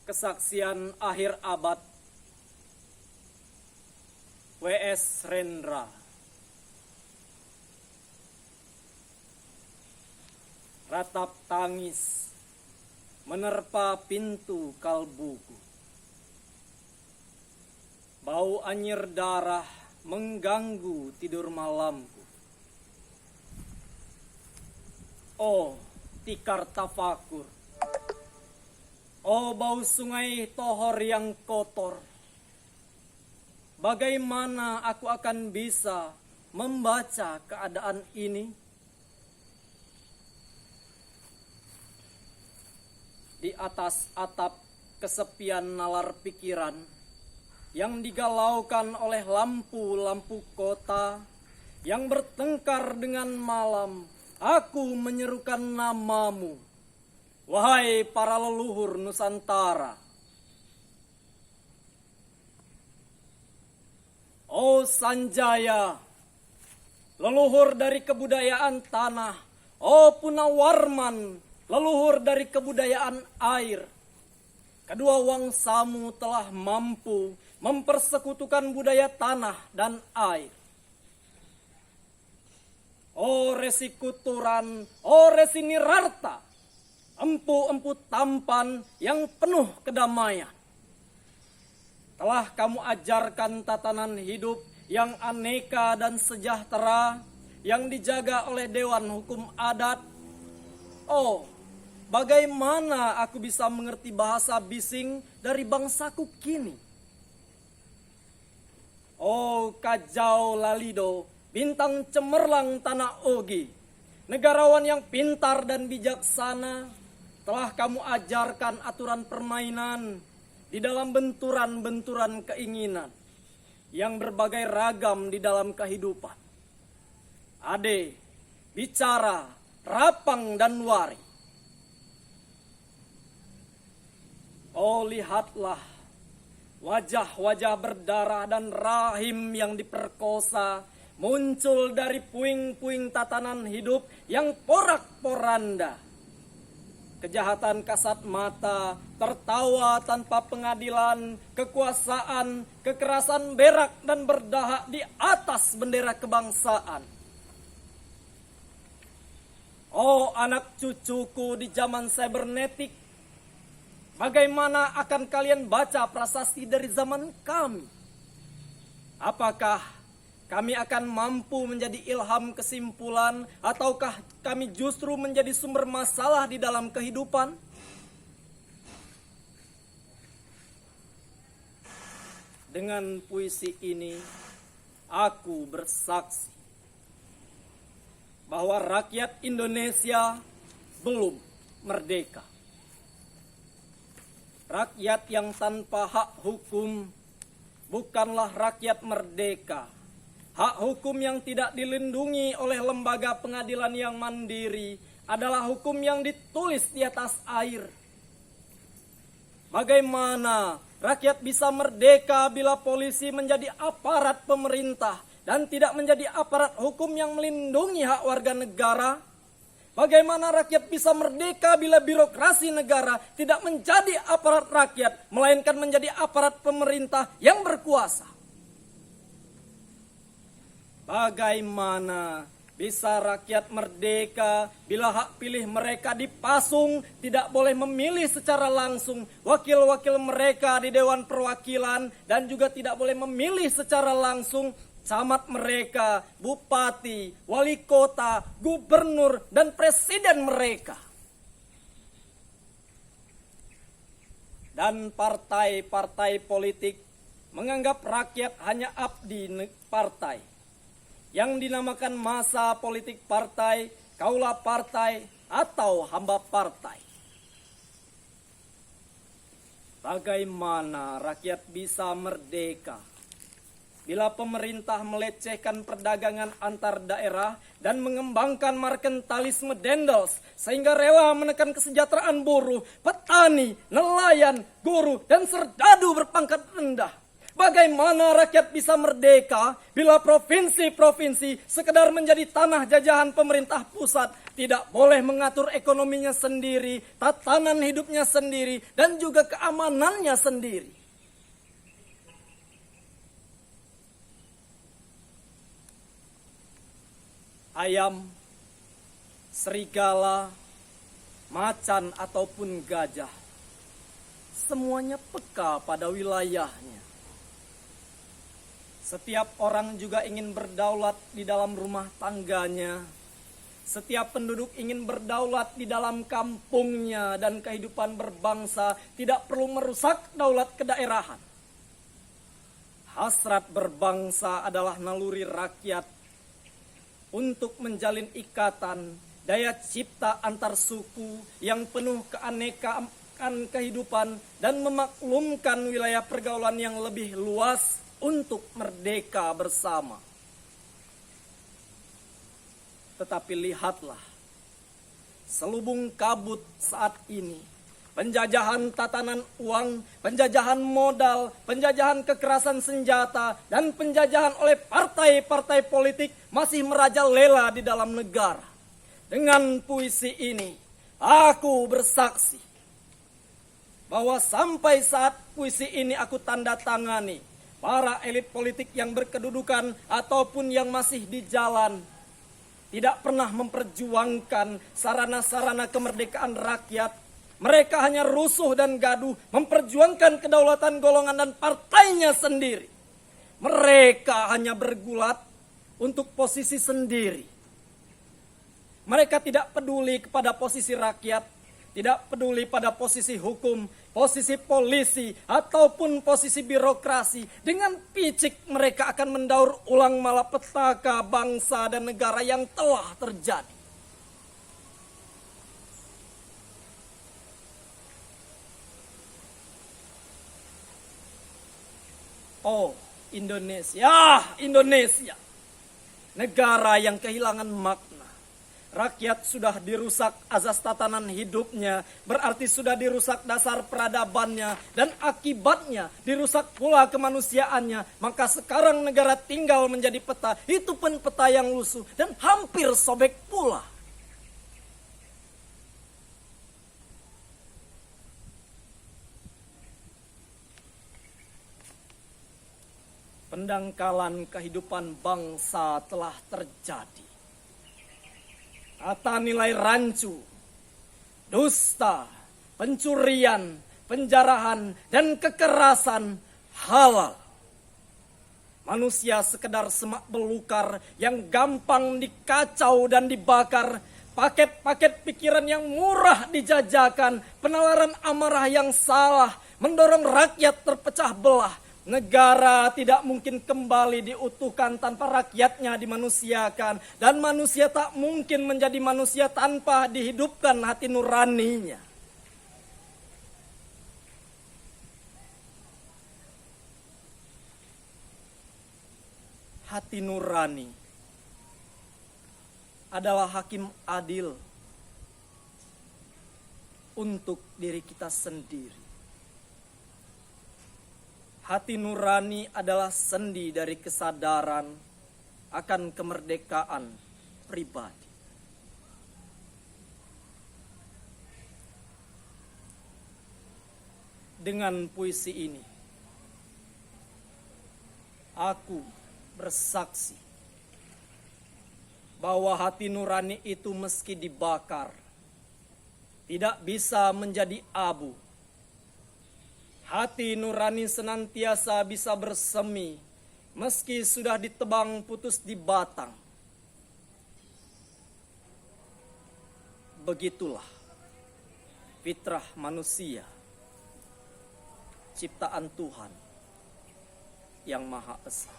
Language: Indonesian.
Kesaksian akhir abad W.S. Rendra. Ratap tangis menerpa pintu kalbuku. Bau anyir darah mengganggu tidur malamku. Oh, tikar tafakur. Oh, bau sungai Tohor yang kotor. Bagaimana aku akan bisa membaca keadaan ini? Di atas atap kesepian nalar pikiran yang digalaukan oleh lampu-lampu kota yang bertengkar dengan malam, aku menyerukan namamu. Wahai para leluhur Nusantara. Oh Sanjaya, leluhur dari kebudayaan tanah. Oh Punawarman, leluhur dari kebudayaan air. Kedua wangsamu telah mampu mempersekutukan budaya tanah dan air. Oh Resi Kuturan, oh Resi Nirarta, empu-empu tampan yang penuh kedamaian. Telah kamu ajarkan tatanan hidup yang aneka dan sejahtera yang dijaga oleh Dewan Hukum Adat. Oh, bagaimana aku bisa mengerti bahasa bising dari bangsaku kini? Oh, Kajau Lalido, bintang cemerlang tanah Ogi, negarawan yang pintar dan bijaksana, telah kamu ajarkan aturan permainan di dalam benturan-benturan keinginan yang berbagai ragam di dalam kehidupan. Ade, bicara, rapang dan wari. Oh, lihatlah wajah-wajah berdarah dan rahim yang diperkosa muncul dari puing-puing tatanan hidup yang porak-poranda. Kejahatan kasat mata, tertawa tanpa pengadilan, kekuasaan, kekerasan berak dan berdahak di atas bendera kebangsaan. Oh anak cucuku di zaman cybernetik, bagaimana akan kalian baca prasasti dari zaman kami? Apakah kami akan mampu menjadi ilham kesimpulan ataukah kami justru menjadi sumber masalah di dalam kehidupan? Dengan puisi ini, aku bersaksi bahwa rakyat Indonesia belum merdeka. Rakyat yang tanpa hak hukum bukanlah rakyat merdeka. Hak hukum yang tidak dilindungi oleh lembaga pengadilan yang mandiri adalah hukum yang ditulis di atas air. Bagaimana rakyat bisa merdeka bila polisi menjadi aparat pemerintah dan tidak menjadi aparat hukum yang melindungi hak warga negara? Bagaimana rakyat bisa merdeka bila birokrasi negara tidak menjadi aparat rakyat, melainkan menjadi aparat pemerintah yang berkuasa? Bagaimana bisa rakyat merdeka bila hak pilih mereka dipasung, tidak boleh memilih secara langsung wakil-wakil mereka di Dewan Perwakilan dan juga tidak boleh memilih secara langsung camat mereka, bupati, wali kota, gubernur, dan presiden mereka. Dan partai-partai politik menganggap rakyat hanya abdi partai. Yang dinamakan masa politik partai, kaula partai, atau hamba partai. Bagaimana rakyat bisa merdeka bila pemerintah melecehkan perdagangan antar daerah dan mengembangkan merkantilisme dendels sehingga rela menekan kesejahteraan buruh, petani, nelayan, guru, dan serdadu berpangkat rendah? Bagaimana rakyat bisa merdeka bila provinsi-provinsi sekedar menjadi tanah jajahan pemerintah pusat, tidak boleh mengatur ekonominya sendiri, tatanan hidupnya sendiri, dan juga keamanannya sendiri. Ayam, serigala, macan ataupun gajah, semuanya peka pada wilayahnya. Setiap orang juga ingin berdaulat di dalam rumah tangganya. Setiap penduduk ingin berdaulat di dalam kampungnya, dan kehidupan berbangsa tidak perlu merusak daulat kedaerahan. Hasrat berbangsa adalah naluri rakyat untuk menjalin ikatan daya cipta antar suku yang penuh keanekaan kehidupan dan memaklumkan wilayah pergaulan yang lebih luas untuk merdeka bersama. Tetapi lihatlah, selubung kabut saat ini, penjajahan tatanan uang, penjajahan modal, penjajahan kekerasan senjata, dan penjajahan oleh partai-partai politik masih merajalela di dalam negara. Dengan puisi ini, aku bersaksi bahwa sampai saat puisi ini aku tanda tangani, para elit politik yang berkedudukan ataupun yang masih di jalan tidak pernah memperjuangkan sarana-sarana kemerdekaan rakyat. Mereka hanya rusuh dan gaduh memperjuangkan kedaulatan golongan dan partainya sendiri. Mereka hanya bergulat untuk posisi sendiri. Mereka tidak peduli kepada posisi rakyat, tidak peduli pada posisi hukum, posisi polisi, ataupun posisi birokrasi. Dengan picik mereka akan mendaur ulang malapetaka bangsa dan negara yang telah terjadi. Oh, Indonesia, Indonesia. Negara yang kehilangan makna. Rakyat sudah dirusak azas tatanan hidupnya, berarti sudah dirusak dasar peradabannya, dan akibatnya dirusak pula kemanusiaannya. Maka sekarang negara tinggal menjadi peta, itu pun peta yang lusuh dan hampir sobek pula. Pendangkalan kehidupan bangsa telah terjadi. Tata nilai rancu, dusta, pencurian, penjarahan, dan kekerasan halal. Manusia sekedar semak belukar yang gampang dikacau dan dibakar. Paket-paket pikiran yang murah dijajakan, penalaran amarah yang salah, mendorong rakyat terpecah belah. Negara tidak mungkin kembali diutuhkan tanpa rakyatnya dimanusiakan. Dan manusia tak mungkin menjadi manusia tanpa dihidupkan hati nuraninya. Hati nurani adalah hakim adil untuk diri kita sendiri. Hati nurani adalah sendi dari kesadaran akan kemerdekaan pribadi. Dengan puisi ini, aku bersaksi bahwa hati nurani itu meski dibakar, tidak bisa menjadi abu. Hati nurani senantiasa bisa bersemi, meski sudah ditebang putus di batang. Begitulah fitrah manusia, ciptaan Tuhan yang Maha Esa.